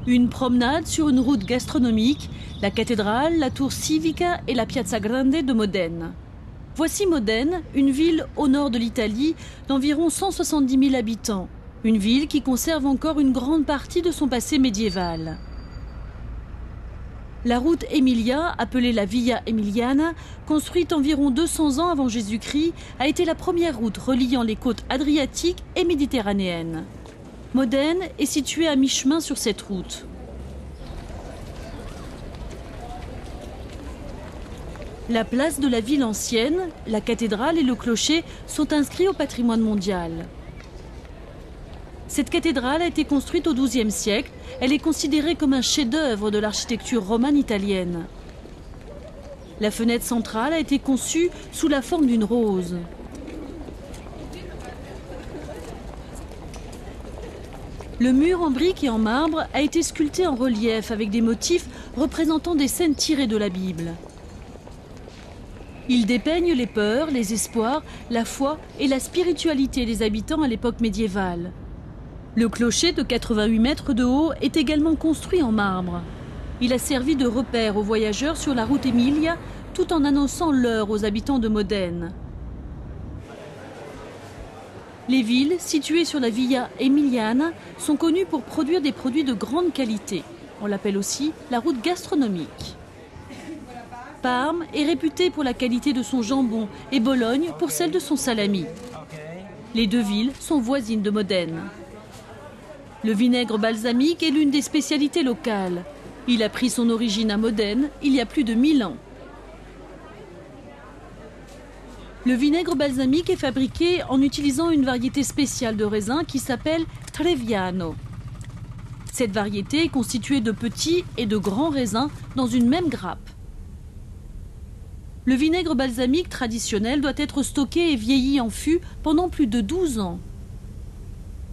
Une promenade sur une route gastronomique, la cathédrale, la tour civica et la Piazza Grande de Modène. Voici Modène, une ville au nord de l'Italie d'environ 170 000 habitants. Une ville qui conserve encore une grande partie de son passé médiéval. La route Emilia, appelée la Via Emiliana, construite environ 200 ans avant Jésus-Christ, a été la première route reliant les côtes adriatiques et méditerranéennes. Modène est située à mi-chemin sur cette route. La place de la ville ancienne, la cathédrale et le clocher sont inscrits au patrimoine mondial. Cette cathédrale a été construite au XIIe siècle. Elle est considérée comme un chef-d'œuvre de l'architecture romane italienne. La fenêtre centrale a été conçue sous la forme d'une rose. Le mur en briques et en marbre a été sculpté en relief avec des motifs représentant des scènes tirées de la Bible. Il dépeigne les peurs, les espoirs, la foi et la spiritualité des habitants à l'époque médiévale. Le clocher de 88 mètres de haut est également construit en marbre. Il a servi de repère aux voyageurs sur la route Emilia, tout en annonçant l'heure aux habitants de Modène. Les villes situées sur la Via Emiliana sont connues pour produire des produits de grande qualité. On l'appelle aussi la route gastronomique. Parme est réputée pour la qualité de son jambon et Bologne pour celle de son salami. Les deux villes sont voisines de Modène. Le vinaigre balsamique est l'une des spécialités locales. Il a pris son origine à Modène il y a plus de 1000 ans. Le vinaigre balsamique est fabriqué en utilisant une variété spéciale de raisin qui s'appelle Treviano. Cette variété est constituée de petits et de grands raisins dans une même grappe. Le vinaigre balsamique traditionnel doit être stocké et vieilli en fût pendant plus de 12 ans.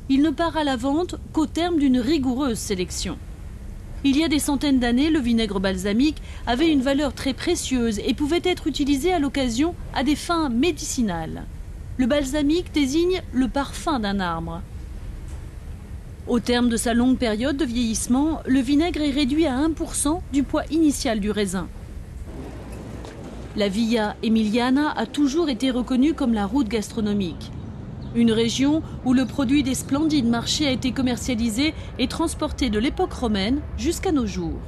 Il ne part à la vente qu'au terme d'une rigoureuse sélection. Il y a des centaines d'années, le vinaigre balsamique avait une valeur très précieuse et pouvait être utilisé à l'occasion à des fins médicinales. Le balsamique désigne le parfum d'un arbre. Au terme de sa longue période de vieillissement, le vinaigre est réduit à 1% du poids initial du raisin. La Via Emiliana a toujours été reconnue comme la route gastronomique. Une région où le produit des splendides marchés a été commercialisé et transporté de l'époque romaine jusqu'à nos jours.